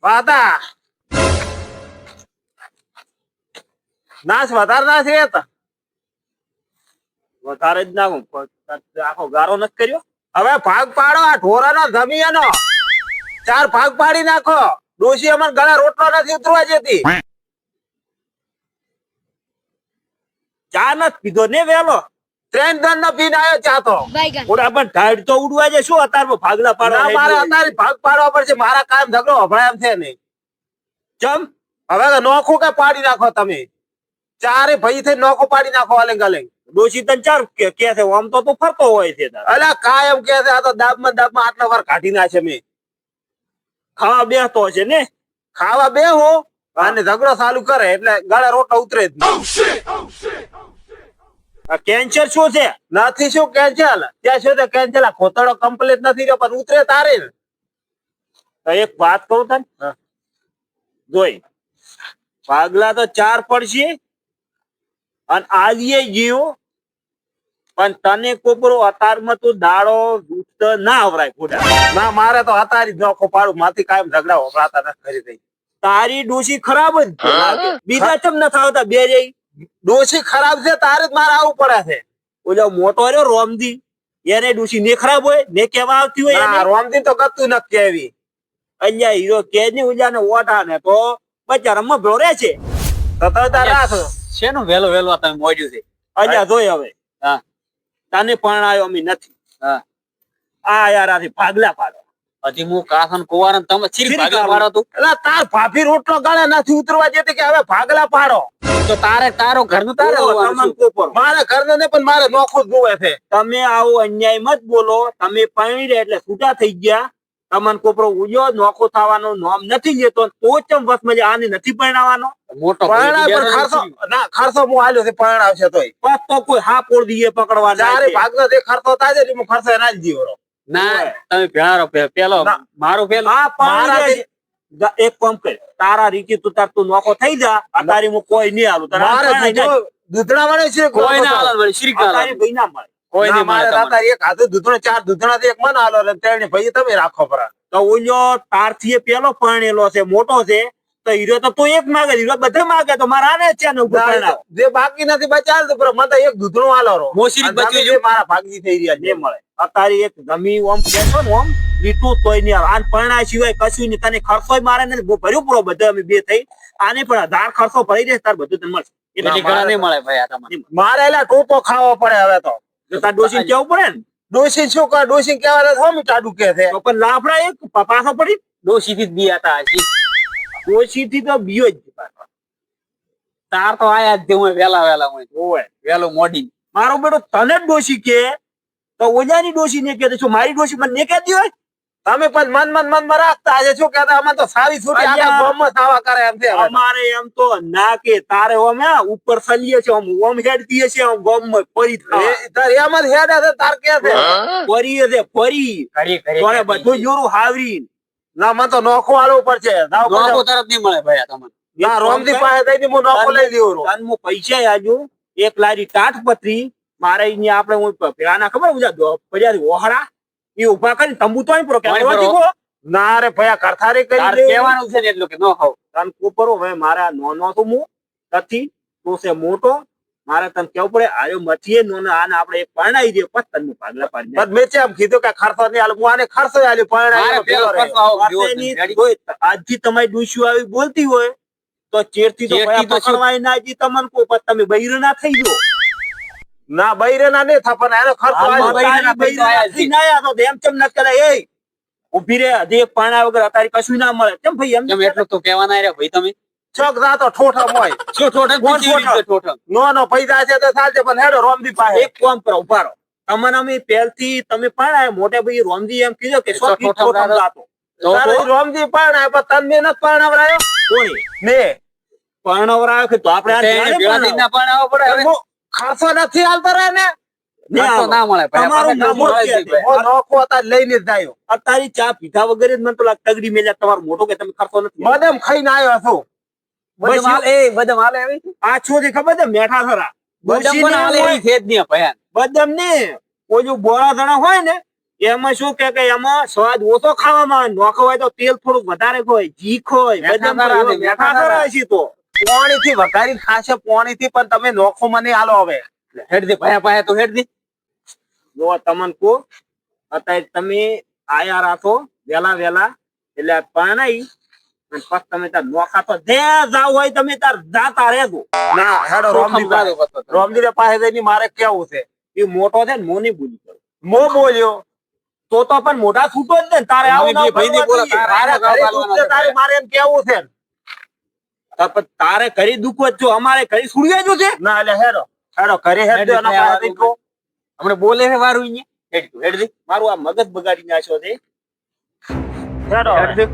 પાતા નાશ વધારે નાશ રે હતા વધારે જ નાખું આખો ગારો નથી કર્યો હવે ભાગ પાડો આ ઢોરાનો જમીનો 4 ભાગ પાડી નાખો ડોશી અમને ગળા રોટલો નથી ઉતરવા જતી ચા નથી પીધો ને વેલો 3 દન નો પીને આવ્યો ચા તો ઓડા પણ ઢાડ તો ઉડવા છે શું અતારમાં ભાગલા પાડવા મારે અતારી ભાગ પાડવા પડશે મારા કામ ઝઘડો હભળાય એમ છે નહીં ચમ હવે નોખું કે પાડી નાખો તમે ચારે ભાઈ થઈ નોખો પાડી નાખો અલેંગ અલેંગ ડોશી તને 4 કે છે આમ તો તું ફરતો હોય છે અલા કાયમ કે છે આ તો દાબમાં આટલા વાર કાઢી નાખે મેં ખાવા બેસતો છે ને ખાવા બેહો અને ઝઘડો ચાલુ કરે એટલે ગળે રોટલો ઉતરે જ કેન્સર શું છે નથી શું કેન્સર ત્યાં શું કેન્સર ખોતડો કમ્પ્લીટ નથી રહ્યો પણ ઉતરે તારે એક વાત કહું તને જોઈ ભાગલા તો 4 પડશે અને આલીએ ગયું પણ તને કોપરો અતારમાં તું દાડો દૂધ ના આવરાય ખોડા ના મારે તો અતારી નોખો પાડું માંથી કાયમ ઝઘડા વપરાતા નથી કરી દઈ તારી ડોશી ખરાબ જ બીજા ચમ ન થાવતા બે જઈ ડોશી ખરાબ છે તારે જ મારે આવવું પડે છે ઓલો મોટો રહ્યો રોમજી એને ડોશી ને ખરાબ હોય ને કેવા આવતી હોય રોમજી તો કતું ન કેવી અહીંયા હીરો કે ની ઉજાને ઓટા ને તો બચારામાં ભોરે છે તતરતા રાખ શેનું વેલો વેલો તમે મોડ્યું છે અજા જોઈ હવે હા તને પરણાયો અમે નથી હા આ યાર આથી ભાગલા પાડો હજી હું કાસન કુવારન તમે ચીર ભાગલા પાડો તું એટલે તાર ભાભી રોટલો ગાળે નથી ઉતરવા જતી કે હવે ભાગલા પાડો તો તારો ઘરનું તારે મારે ઘરનું ને પણ મારે નોખું જ જોવે છે તમે આવો અન્યાય મત બોલો તમે પરણી રહ્યા એટલે છૂટા થઈ ગયા તમને કોપરો ઉજ્યો નોખો થવાનો નામ નથી લેતો તો ચમ બસ મજા આને નથી પરણાવવાનો મોટો ખર્ચો ના ખર્ચો હું આલ્યો છે પરણાવશે તોય બસ તો કોઈ હા પોળ દીએ પકડવા ચારે ભાગનો જે ખર્ચો થાય છે એમાં ખર્ચો એના જ દીવરો ના તમે ભેળારો પેલો મારું પેલો હા મારા એક કામ કર તારા રીતિ તું તાર તું નોખો થઈ જા અતારી હું કોઈ નહીં આલું તારે દૂધણા મળે છે કોઈ ના આલો વળી શ્રીકાલ તારી ભાઈ ના મળે કોઈ નહીં મારે તાર એક હાથે દૂધણો 4 દૂધણા એક મન આલો એટલે તેણે ભાઈ તમે રાખો પરા તો ઓલો તારથી પેલો પરણેલો છે મોટો છે તો હીરો તો તું એક માગે હીરો બધા માગે તો મારા આને છે ને જે બાકી નથી બચાલ તો મને તો એક દૂધણો આલો રો મોશરી બચી જો મારા ભાગી થઈ રહ્યા જે મળે અતારી એક જમી ઓમ કેસો ને ઓમ લીટું તોય નહીં આન પરણા સિવાય કશું નહીં તને ખર્ચોય મારે ને ભર્યું પૂરો બધા અમે બે થઈ આને પણ 1000 ખર્ચો ભરી દે તાર બધું તને મળશે એટલે ઘણા નહીં મળે ભાઈ આ તમને મારે એલા ટોપો ખાવો પડે હવે તો તાર ડોશી કેવું પડે ને ડોશી શું કર ડોશી કેવા હો મીઠાડું કે છે તો પણ લાફડા એક પાછો પડી ડોશી થી બિયા હતા હજી ડોશી થી તો બીયો જ તાર તો આયા જ હું વેલા હોય વેલો મોડી મારો બેટો તને જ ડોશી કે તો ઓજાની ડોશી ને કે શું મારી ડોશી મને ને કહેતી હોય તમે પણ મન રાખતા આજે શું કહેતા અમે તો સારી છોડી આખા ગામમાં સાવા કરે એમ છે અમારે એમ તો ના કે તારે ઓમ ઉપર સલીએ છે ઓમ હેડતી છે ઓમ ગામમાં પરી થાય તાર એમ જ હેડ છે તાર કે છે પરી છે પરી તોરે બધું જોરું હાવરી ના મને તો નોખો આલવો પડશે નોખો તરત નહીં મળે ભાઈ તમને ના રોમજી પાસે થઈને હું નોખો લઈ લેવો તન હું પૈસા આજુ એક લારી ટાટ પત્રી મારે અહીંયા આપણે હું પેલાના ખબર પડ્યા ઓહરા એ ઉભા કરી તંબુ તો અહીં ના રે ભયા કરથારે કરી કહેવાનું છે ને એટલું કે નો ખાવ તન કોપરો હવે મારા નોનો તો હું નથી તો છે મોટો મારે તને કેવું પડે આયો મથીએ નોનો આને આપણે એક પરણાઈ દે પછી તને ભાગલા પાડી બસ મેં એમ કીધું કે ખર્ચો નહીં આલે હું આને ખર્ચો આલ્યો પરણાઈ આજથી તમારી ડૂસ્યું આવી બોલતી હોય તો ચેરથી તો પકડવાય ના જી તમને કો પછી તમે બૈર ના થઈ ગયો ના બૈરે ના નહીં થા પણ એનો ખર્ચો એમ ચમ ના કરે એ ઉભી રે હજી એક પાણા વગર અતારી કશું ના મળે કેમ ભાઈ એમ એટલું તો કહેવાના રે ભાઈ તમે ચોક જા તો ઠોઠમ હોય શું ઠોઠમ નો પૈસા છે તો ચાલશે પણ હેડો રોમજી પાસે એક કામ કરો ઉભા રહો તમને અમે પહેલથી તમે પરણાય મોટે ભાઈ રોમજી એમ કીધું કે ઠોઠમ જાતો રોમજી પરણાય પણ તમે નથી પરણાવરાયો કોની મે પરણાવરાયો કે તો આપણે પરણાવવો પડે ખર્ચો નથી હાલતો રહે ને ના મળે નોખો લઈને જ આવ્યો અત્યારે ચા પીધા વગર જ મને તો તગડી મેલ્યા તમારો મોટો કે તમે ખર્ચો નથી બદામ ખાઈને આવ્યો છો બદામ હાલે આ છોરી ખબર છે મેઠા ખરા બદામ ને ઓલું બોરા ધણા હોય ને એમાં શું કે એમાં સ્વાદ ઓછો ખાવામાં આવે, નોખો હોય તો તેલ થોડુંક વધારે હોય, જીખ હોય, મેઠા બદામ ખરા હોય, ને, મેઠા મેઠા ખરા હશે તો પોણી થી વઘારી ખાશે, પોણી થી. પણ તમે નોખો મને આલો હવે. હેડ દે ભાયા ભાયા તો હેડ દે. જો તમને કહું, અત્યારે તમે આયા રાખો વેલા વેલા, એટલે પાણાઈ અને પછી તમે તાર નોખા તો જે જાવ હોય તમે તાર જાતા રહેજો. ના હેડો રોમજી પાસે. રોમજી પાસે જઈને મારે કેવું છે, એ મોટો છે ને મોની બોલી કરું. મો બોલ્યો તો પણ મોઢા છૂટો જ ને તારે આવું ના ભાઈની બોલો, તારે ઘરે દુખ છે, તારે મારે એમ કેવું છે ને. પણ તારે ઘરે દુખ જ છો, અમારે ઘરે સુડ્યા જ છે. ના એટલે હેડો હેડો ઘરે હેડ દો, એના પાસે જઈને કહો. હમણાં બોલે છે વારું અહીંયા. હેડ તું, હેડ દે. મારું આ મગજ બગાડી નાખ્યો છે. હેડો હેડ દે.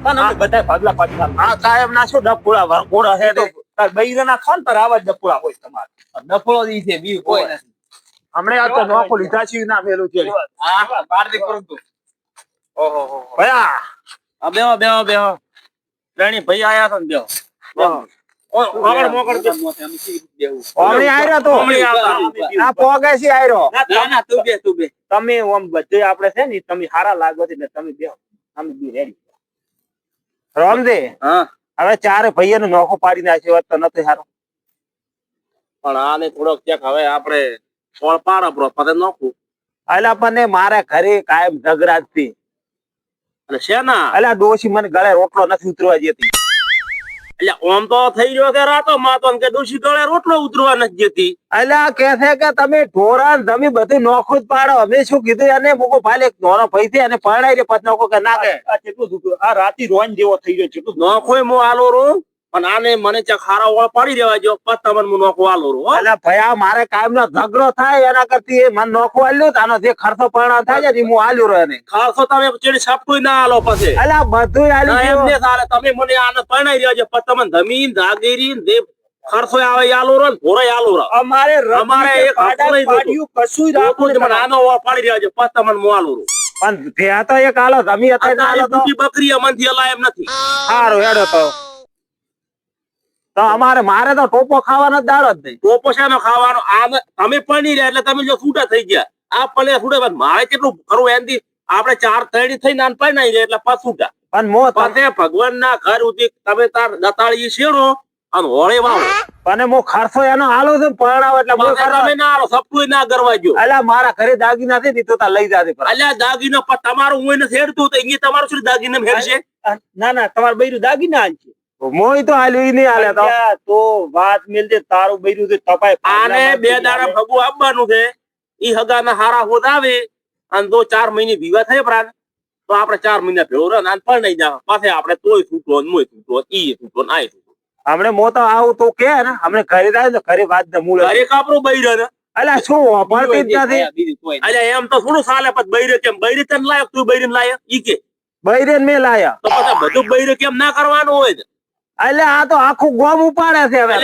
પણ અમે બધા ભાગલા પાડલા આ કાયમ ના શું ડફોડા વરકોડા છે તો તાર બૈરાના ખોન પર આવા જ ડફોડા હોય તમારે. ડફોળો દી છે, બીજું કોઈ નથી. હમણે આ તો નોખો લીધા છે ના મેલું છે. હા, બાર દે કરું તું. ઓહો હો. ભયા આ બેહો બેહો બેહો. રાણી ભાઈ આયા છે ને બેહો. મોકળ મોકળ દે. અમે સી બેહું. ઓમણી આયરો તો ઓમણી આવતા. આ પોગે છે આયરો. ના ના તું બે તું બે. તમે ઓમ બધે આપણે છે ને તમે હારા લાગો છે એટલે તમે બેહો. અમે બી રેડી. રામજી હા. હવે ચારે ભાઈઓને નોખો પાડી નાખ્યો હોત તો નથી હારો. પણ આને થોડોક ચેક હવે આપણે ફળ પાડો બ્રો પછી નોખું. અલા પણ મારે ઘરે કાયમ ઝઘડા જ થી. અને શેના અલા ડોશી મને ગળે રોટલો નથી ઉતરવા દેતી. એટલે ઓમ તો થઈ રહ્યો કે રાતો માં તો કે ડોશી ગળે રોટલો ઉતરવા નથી દેતી. અલા કે છે કે તમે ઢોરા તમે બધું નોખું જ પાડો. અમે શું કીધું એને મૂકો ભાલે એક નાનો ભાઈ છે અને પરણાઈ રે પછી નોખો કે ના કે આ કેટલું દુખ આ રાતી રોન જેવો થઈ ગયો છે. નોખોય મો આલો રો પણ આને મને ચક હારા ઓળ પાડી દેવા જો પછી તમને હું નોખો આલો રો. અલા ભયા મારે કાયમ નો ઝઘડો થાય એના કરતી એ મને નોખો આલ્યો આનો જે ખર્ચો પરણા થાય છે હું આલ્યો રહ્યો એને. ખાસો તમે ચેડી સાપટું ના આલો પછી. અલા બધું ના એમ આલ્યું ને સાલે તમે મને આને પરણાઈ રહ્યા છે પછી તમને જમીન જાગીરી ને જે ખર્ચો આવે એ આલો રો ને ભોરાય આલો રો. અમારે અમારે એક પાડા પાડ્યું કશું જ રાખું રાખું મને આનો ઓળ પાડી રહ્યા છે પછી તમને હું આલો રો. પણ ત્યાં તો એક આલો જમી હતા ના આલો તો બુટી બકરી અમનથી અલાય એમ નથી. સારું હેડો તો અમારે મારે તો ટોપો ખાવાનો દાડો જ નહીં. ટોપો શેનો ખાવાનો આને તમે પડી રહ્યા એટલે તમે જો છૂટા થઈ ગયા. આ પલે છૂટે પણ મારે કેટલું ખરું એનથી આપણે 4 થડી થઈને આન પડી રહ્યા એટલે પાછું છૂટા. પણ મો પાસે ભગવાનના ઘર ઉતી તમે તાર દતાળી શેરો અને હોળે વાવો. અને મો ખર્ચો એનો હાલો છે પરણાવ એટલે મો તમે ના આલો સપનું ના કરવા જો. અલા મારા ઘરે દાગીના નથી તો તા લઈ જાજે પર. અલ્યા દાગીનો પણ તમારું હું એને છેડતું તો અહીંયા તમારું શું દાગીને ફેરશે. ના ના તમાર બૈરું દાગીના હાલ છે. મોય તો હાલ્યું ઈ નહીં હાલે તો વાત મિલજે તારું બૈરું તો તપાય. આને 2 દાડા ભગવું આપવાનું છે. ઈ હગાના હારા હોદ આવે અને જો 4 મહિને વિવાહ થાય પ્રાણ તો આપણે 4 મહિના ભેળો રહે અને પણ નહીં જાય પાછે આપણે તોય છૂટો ને મોય છૂટો ઈ છૂટો ને આ છૂટો. હમણે મો તો આવું તો કે ને હમણે ઘરે જાય ને ઘરે વાત ને મૂળ ઘરે કાપરું બૈરો ને. અલા શું વાપરતી જ નથી. અલ્યા એમ તો થોડું ચાલે પછી બૈરે કેમ બૈરે તને લાયક તું બૈરે લાયક ઈ કે બૈરેન મે લાયા તો પછી બધું બૈરે કેમ ના કરવાનું હોય ને. એટલે આ તો આખું ગોમ ઉપાડે છે હવે.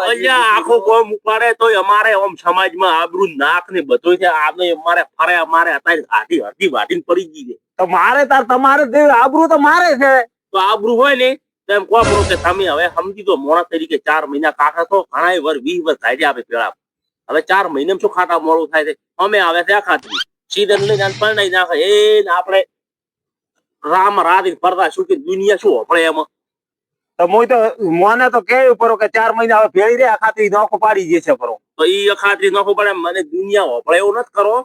અલ્યા આખું ગોમ ઉપાડે તોય અમારે આમ સમાજમાં આબરૂ નાક ને બધું છે. આને અમારે ફરે અમારે અત્યારે હાથી હરતી વાટીને પડી ગઈ છે. તો મારે તાર તમારે આબરૂ તો મારે છે. તો આબરૂ હોય ને તેમ કહો બરો કે તમે હવે સમજી દો મોણા તરીકે 4 મહિના કાઢા તો ઘણા વર 20 વર થાય આપે પેલા. હવે 4 મહિનામાં શું ખાટા મોડું થાય છે. અમે આવે છે આ ખાતરી સીધન લઈને પરણાઈ નાખે એ આપણે રામ રાધી પડદા શું કે દુનિયા શું આપણે એમાં. તો મોય તો મોને તો કેવું પરો કે 4 મહિના હવે ભેળી રે ખાતરી નોખો પાડી જશે પરો. તો ઈ અખાતરી નોખો પડે મને દુનિયા હોપળે એવું નથી કરો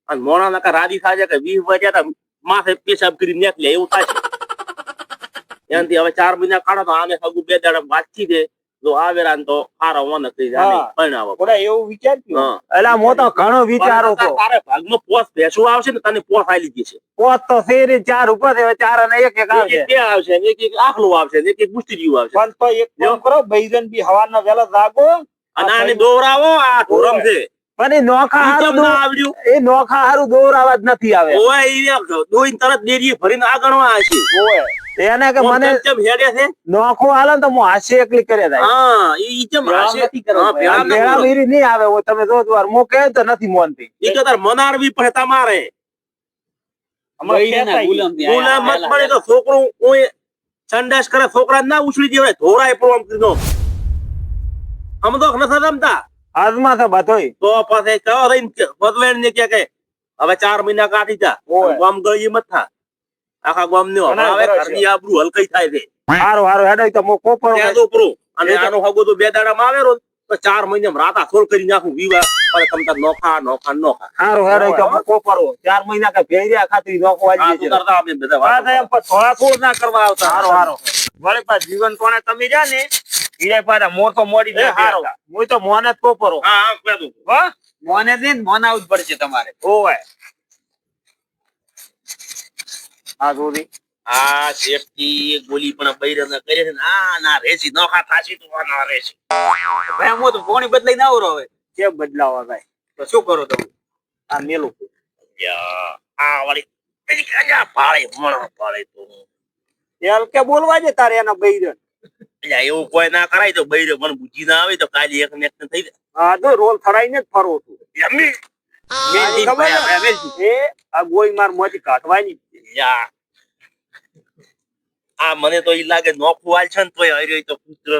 અને મોણા નકા રાજી થાય કે 20 વાગ્યા માથે પેશાબ કરી નીકળે એવું થાય છે. એનાથી હવે 4 મહિના કાઢો તો આને સગું 2 દાડા વાંચી દે જો આવેરા તો સારા વન થઈ જાય પરણાવો. ઓલા એવું વિચાર્યું એલા મો તો ઘણો વિચારો છો. તારે ભાગમાં પોસ ભેસું આવશે ને તને પોસ આલી દીધી છે. પોસ તો શેરી 4 ઉપર છે 4 અને એક આવશે. એક આવશે એક આખલું આવશે એક ગુસ્તીજીવ આવશે. પણ તો એક કામ કરો બૈરન બી હવાના વેલા જાગો અને આને દોરાવો આ ઢોરમ છે. પણ એ નોખા હારું ના આવડ્યું એ નોખા હારું દોરાવા જ નથી આવે. ઓય ઈ દોઈન તરત ડેરીએ ભરીને આગળવા આવશે. ઓય એને કે મને ચમ હેડે છે નોખો હાલે તો હું હાશે એકલી કરે જાય. હા ઈ ચમ હાશે નથી કરવા. ભેળા વીરી નહીં આવે ઓ તમે જો વાર મો કહે તો નથી મોનતી. ઈ કે તાર મનારવી પડે તમારે. ગુલામ મત પડે તો છોકરું ઓય સંડાસ કરે છોકરા ના ઉછળી દેવાય ધોરાય પ્રોમ કરીનો. સમજો કે નથી રમતા આજમાં તો બધોય તો પછી કયો રહીને બદવેણ ને કે હવે 4 મહિના કાઢી જા ઓય. ગામ ગળી મત થા આખા ગામ નો ઘણા હવે ઘરો છે. ઘરની આબરૂ હલકઈ થાય છે હારું હારું હેડો તો મો કોપરો ત્યાં તો ઉપરો અને એ તો- આનો હગો તો 2 દાડામાં આવે રો તો 4 મહિનામાં રાતા સોળ કરી નાખું વિવાહ અને તમ તાર નોખા નોખા નોખા હારું હેડો તો મો કોપરો 4 મહિના કા ભેરિયા ખાતી નોખો આ વાજી તું છે કરતા અમે બધા વાત વાતો એમ પણ થોડા થોડ ના કરવા આવતા હારું હારું વળી પા જીવન કોણે તમે જા ને ઈરે પાછા મોર તો મોડી એ ના હારું. હારો હું તો મોને જ કોપરો હા હા કહેતું હો મોને જ મોનાવું જ પડશે તમારે ઓય આ જોરી આ સેફટી ગોલી પણ બૈરને કરે છે ને આ ના રેસી નોખા થાસી તો ના રેસી ભાઈ હું તો પોણી બદલાઈ ના આવરો હવે કેમ બદલાવા ભાઈ તો શું કરો તમે આ મેલું યા આ વાળી એની કાજા પાળે મણો પાળે તો એલ કે બોલવા છે તારે એના બૈરન અલ્યા એવું કોઈ ના કરાય તો બૈરે મને બુદ્ધિ ના આવે તો કાલે એક ને એક ને થઈ જાય આ તો રોલ ફરાઈને જ ફરો છું યમ્મી આની ખબર છે? એ આ ગોઈ માર મોથી કાઢવાની યા આ મને તો ઈ લાગે નોખું વાલ છે ને તોય હર્યો તો પુત્ર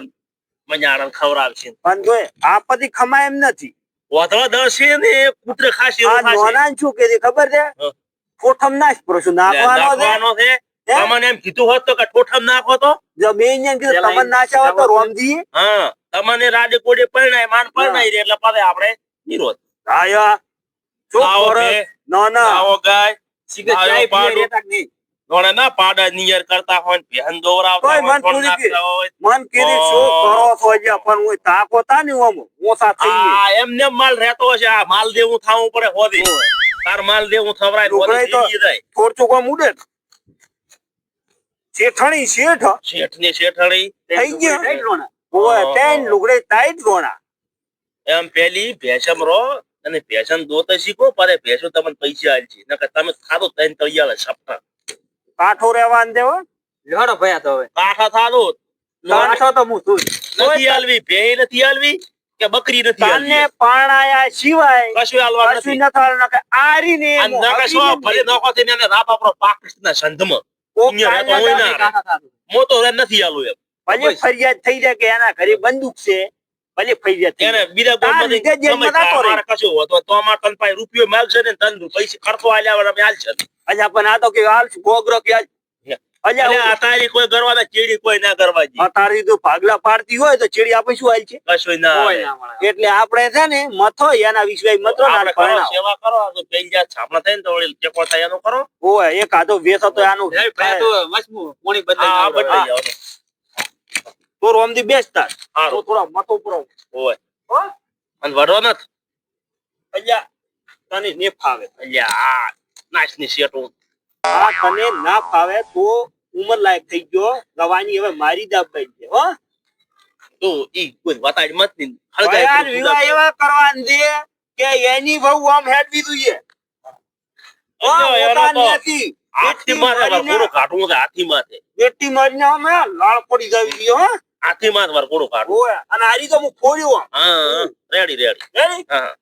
મજારણ ખવડાવશે પણ જો આ પછી ખમાય એમ નથી વધવા દશે ને પુત્ર ખાશે આ એવું ખાશે નોના શું કે ખબર છે હા. કોઠમ નાશ પ્રશ્ન નાખવાનો છે નાખવાનો છે હે? તમને એમ કીધું હોત તો કે ઠોઠમ નાખો તો જો મેં એને કીધું પેલા તમને નાચાવો તો રોમજી હા તમને રાડે કોડે પરણાય માન પરણાય રે એટલે પાછે આપણે નિરોધ આયા શું આવો કરે બે, ના ના આવો ગાય સિગરેટ આયો ચાય પીએ પાડો. રહેતા કે નહીં નોણે ના પાડા નિયર કરતા હોય ને ભેન દોરાવતા તોય હોય મન થોડ પૂરી નાખતા હોય મન કીધી શું કરો છો જે પણ હું તાકો તા ને ઓમ ઓસા થઈ ગઈ આ એમને માલ રહેતો હશે આ માલ દેવું થાવું પડે હોદી તાર માલ દેવું થવરાય લુગડાઈ તો- હોદી જાય થોડું કોમ ઉડે શેઠણી શેઠ શેઠ ની શેઠણી થઈ ગયા ટાઈટ લો ને. ઓય તેન લુગડે ટાઈટ રોણા એમ પેલી ભેસમ રો અને ભેસન દોતે શીખો પરે ભેસો તમને પૈસા આલશે નકર તમે ખાધો તઈને તળિયાલે સપના કાઠો રહેવા ને દેવો લેવાડો ભયા તો હવે કાઠા થાદો કાઠો તો હું છું જ. નથી આલવી ભેય નથી આલવી કે બકરી નથી તાને આલવી પાણાયા સિવાય કશું આલવા કશું નથી ન થાય કે આરી ને આ નકર શું ભલે નોખો થઈને એને રાપ આપણો પાકિસ્તાનના સંધમાં અહીંયા રહેતો હોય ના રે. કાઠા થાતું. મોટો રે નથી આલું એમ ભલે ફરિયાદ થઈ જાય કે એના ઘરે બંદૂક છે ભલે ફરિયાદ થઈ એને જાય. બીજા તાર ગોળમાંથી લીધે જેલમાં સમય નાખો રે. અમારે કશું હોતો તો અમારે તને પાસે રૂપિયો માગશે ને તને પૈસા ખર્ચો આલ્યા વગર અમે આલશે અલ્યા પણ આ તો કે હાલ ગોગરો કે એટલે અલ્યા આ તારી કોઈ ગરવાના ચીડી કોઈ ના કરવા જી તારી તો ભાગલા પાડતી હોય તો ચીડી આપણે શું હાલ છે કશું ના કોઈ આવે. ના મળે. એટલે આપણે છે ને મથો એના વિશ્વાસ મતો ના આપણે કરો પરણાવો. સેવા કરો આ તો પેલી જાત છાપણા થાય ને તો વળી ટેકો થાય એનું કરો ઓય એક આધો વેસ હતો આનું એ ભયા તો મજબૂર. પોણી બદલાઈ આ ના આવરો. બદલાઈ જાવ તો રોમદી બેસતા તો હારું થોડા મતો પૂરો હોય હો અને વડો નથી અલ્યા તને ને ફાવે અલ્યા આ નાચની શેઠું આ તને ના ફાવે તો ઉંમર લાયક થઈ ગયો ગવાની હવે મારી દાબાઈ છે હો તો ઈ કોઈ વતાડ મત ની યાર વિવાહ એવા કરવાન દે કે એની બહુ આમ હેડવી જોઈએ હો, પોતાની હતી. હાથી માથે વાર કોરો કાઢવું છે હાથી માથે બેટી મારીને આમ હે, લાળ પડી જાવી જોઈએ હો હાથી માથે વાર કોરો કાઢવું ઓય અને આરી તો હું ફોડ્યો આમ. હા રેડી રેડી રેડી? હા